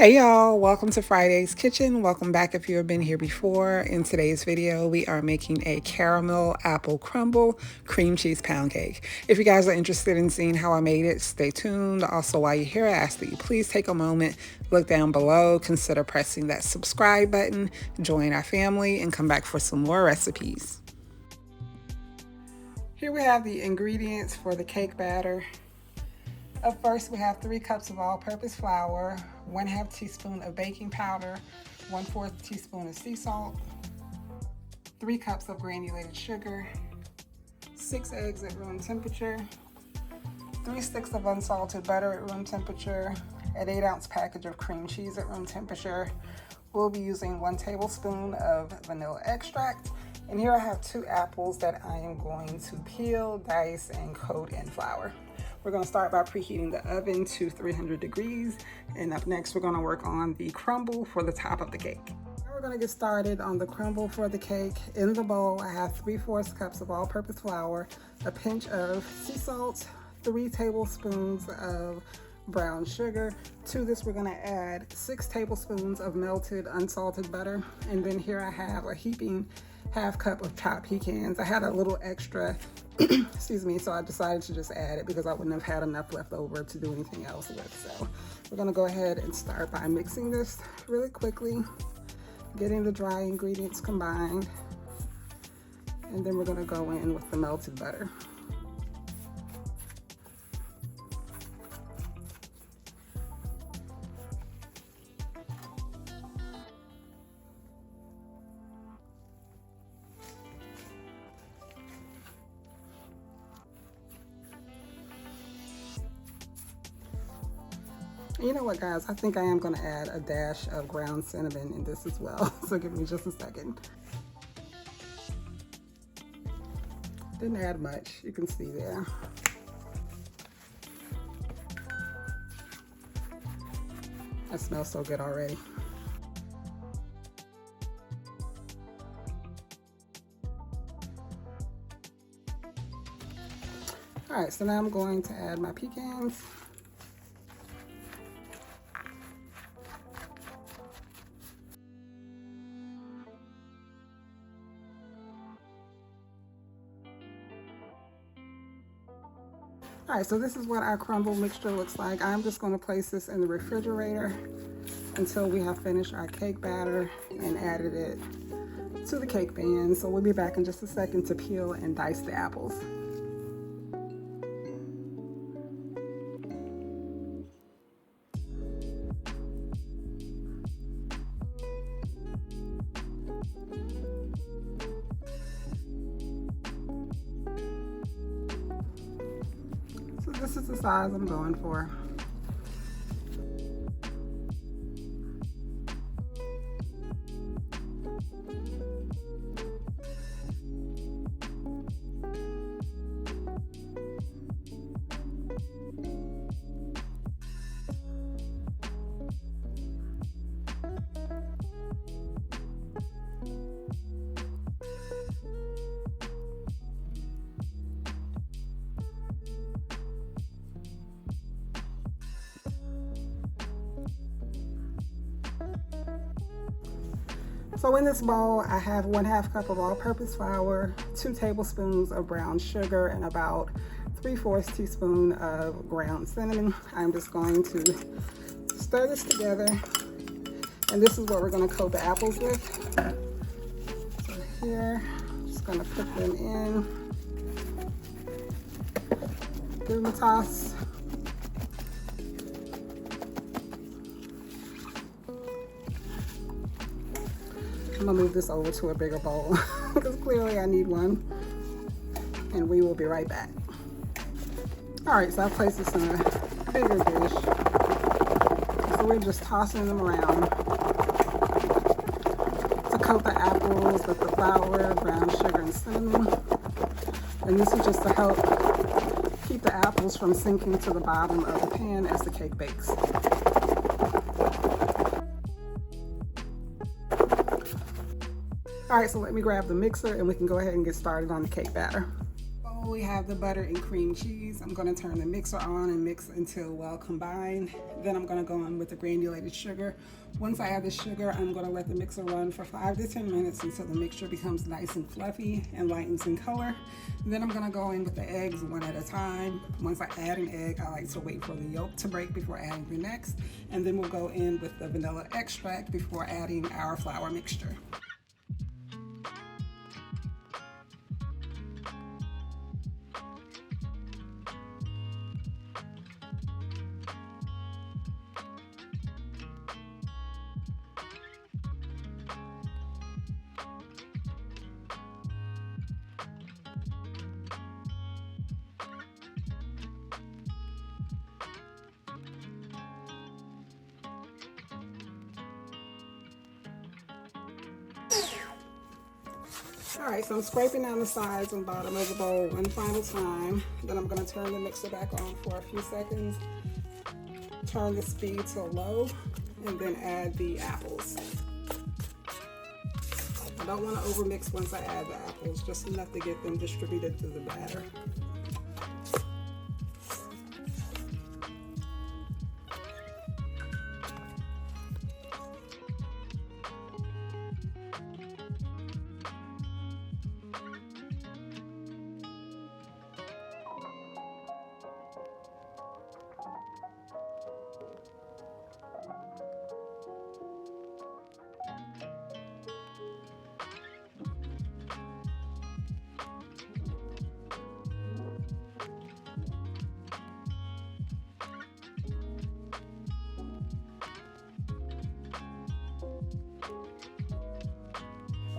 Hey y'all, welcome to Friday's Kitchen. Welcome back if you have been here before. In today's video, we are making a caramel apple crumble cream cheese pound cake. If you guys are interested in seeing how I made it, stay tuned. Also, while you're here, I ask that you please take a moment, look down below, consider pressing that subscribe button, join our family, and come back for some more recipes. Here we have the ingredients for the cake batter. Up first, we have 3 cups of all-purpose flour, 1/2 teaspoon of baking powder, 1/4 teaspoon of sea salt, 3 cups of granulated sugar, 6 eggs at room temperature, 3 sticks of unsalted butter at room temperature, an 8-ounce package of cream cheese at room temperature. We'll be using 1 tablespoon of vanilla extract, and here I have 2 apples that I am going to peel, dice, and coat in flour. We're going to start by preheating the oven to 300 degrees, and up next we're going to work on the crumble for the top of the cake. Now we're going to get started on the crumble for the cake. In the bowl, I have 3/4 cups of all-purpose flour, a pinch of sea salt, 3 tablespoons of brown sugar. To this we're going to add 6 tablespoons of melted unsalted butter, and then here I have a heaping 1/2 cup of chopped pecans. I had a little extra excuse me, so I decided to just add it because I wouldn't have had enough left over to do anything else with. So we're going to go ahead and start by mixing this really quickly, getting the dry ingredients combined, and then we're going to go in with the melted butter. You know what, guys? I think I am going to add a dash of ground cinnamon in this as well. So give me just a second. Didn't add much, you can see there. That smells so good already. All right, so now I'm going to add my pecans. All right, so this is what our crumble mixture looks like. I'm just going to place this in the refrigerator until we have finished our cake batter and added it to the cake pan. So we'll be back in just a second to peel and dice the apples. So this is the size I'm going for. So in this bowl, I have 1/2 cup of all-purpose flour, 2 tablespoons of brown sugar, and about 3/4 teaspoon of ground cinnamon. I'm just going to stir this together, and this is what we're going to coat the apples with. So here, I'm just going to put them in, give them a toss. I'm gonna move this over to a bigger bowl because clearly I need one, and we will be right back. All right, so I placed this in a bigger dish. So we're just tossing them around to coat the apples with the flour, brown sugar, and cinnamon. And this is just to help keep the apples from sinking to the bottom of the pan as the cake bakes. All right, so let me grab the mixer and we can go ahead and get started on the cake batter. we have the butter and cream cheese. I'm going to turn the mixer on and mix until well combined. Then I'm going to go in with the granulated sugar. Once I add the sugar, I'm going to let the mixer run for 5 to 10 minutes until the mixture becomes nice and fluffy and lightens in color. Then I'm going to go in with the eggs one at a time. Once I add an egg, I like to wait for the yolk to break before adding the next. And then we'll go in with the vanilla extract before adding our flour mixture. Alright, so I'm scraping down the sides and bottom of the bowl one final time. Then I'm going to turn the mixer back on for a few seconds, turn the speed to low, and then add the apples. I don't want to overmix once I add the apples, just enough to get them distributed through the batter.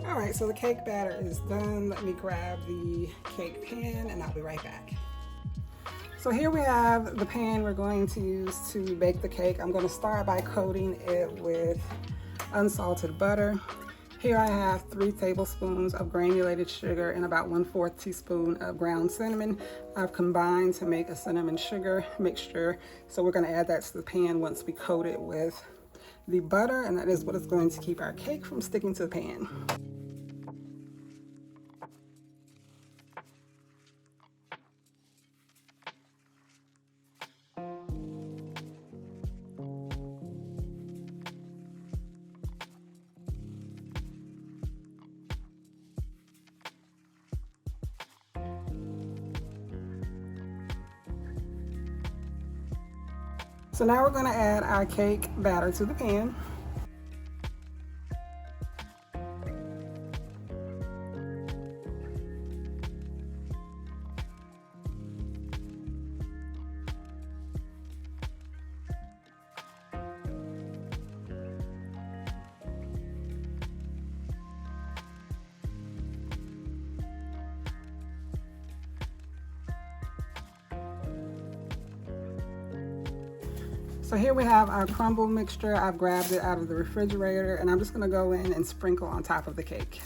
Alright, so the cake batter is done. Let me grab the cake pan and I'll be right back. So here we have the pan we're going to use to bake the cake. I'm going to start by coating it with unsalted butter. Here I have 3 tablespoons of granulated sugar and about 1/4 teaspoon of ground cinnamon. I've combined to make a cinnamon sugar mixture. So we're going to add that to the pan once we coat it with the butter, and that is what is going to keep our cake from sticking to the pan. So now we're going to add our cake batter to the pan. So here we have our crumble mixture. I've grabbed it out of the refrigerator and I'm just going to go in and sprinkle on top of the cake.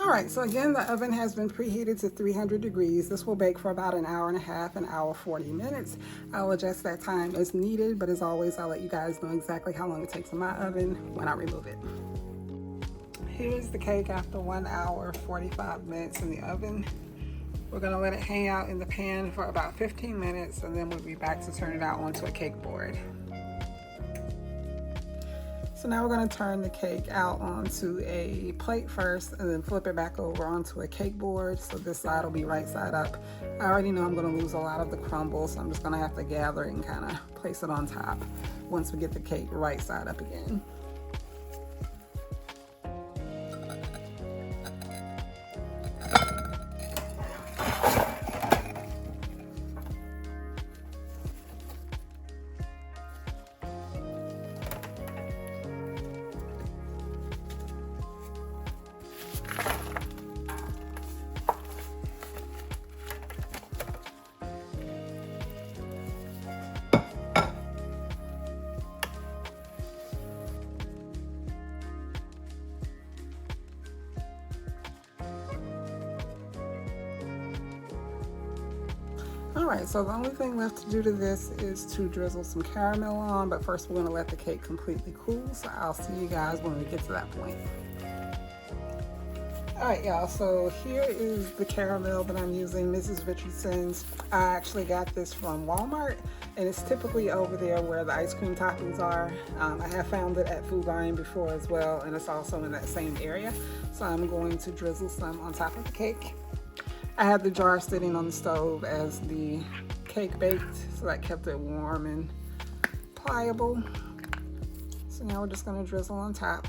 Alright, so again, the oven has been preheated to 300 degrees. This will bake for about an hour and a half, an hour 40 minutes. I'll adjust that time as needed, but as always, I'll let you guys know exactly how long it takes in my oven when I remove it. Here's the cake after 1 hour 45 minutes in the oven. We're going to let it hang out in the pan for about 15 minutes and then we'll be back to turn it out onto a cake board. So now we're going to turn the cake out onto a plate first and then flip it back over onto a cake board. So this side will be right side up. I already know I'm going to lose a lot of the crumble, so I'm just going to have to gather it and kind of place it on top once we get the cake right side up again. Alright, so the only thing left to do to this is to drizzle some caramel on, but first we're going to let the cake completely cool, so I'll see you guys when we get to that point. Alright y'all, so here is the caramel that I'm using, Mrs. Richardson's. I actually got this from Walmart, and it's typically over there where the ice cream toppings are. I have found it at Food Lion before as well, and it's also in that same area. So I'm going to drizzle some on top of the cake. I had the jar sitting on the stove as the cake baked, so that kept it warm and pliable. So now we're just going to drizzle on top.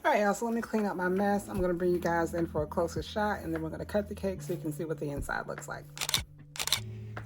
Alright y'all, so let me clean up my mess. I'm going to bring you guys in for a closer shot, and then we're going to cut the cake so you can see what the inside looks like.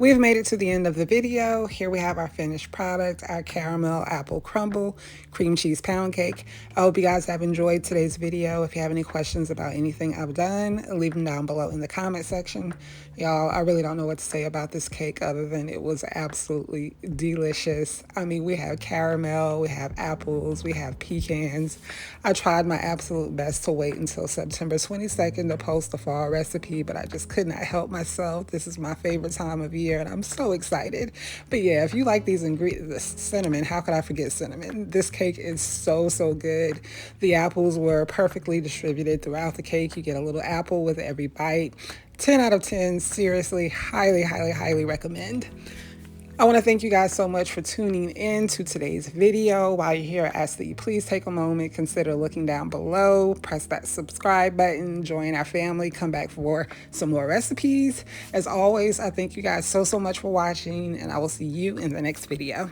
We've made it to the end of the video. Here we have our finished product, our caramel apple crumble cream cheese pound cake. I hope you guys have enjoyed today's video. If you have any questions about anything I've done, leave them down below in the comment section. Y'all, I really don't know what to say about this cake other than it was absolutely delicious. I mean, we have caramel, we have apples, we have pecans. I tried my absolute best to wait until September 22nd to post the fall recipe, but I just could not help myself. This is my favorite time of year, and I'm so excited. But yeah, if you like these ingredients, cinnamon, how could I forget cinnamon? This cake is so good. The apples were perfectly distributed throughout the cake. You get a little apple with every bite. 10 out of 10, seriously, highly recommend. I want to thank you guys so much for tuning in to today's video. While you're here, I ask that you please take a moment, consider looking down below, press that subscribe button, join our family, come back for some more recipes. As always, I thank you guys so much for watching, and I will see you in the next video.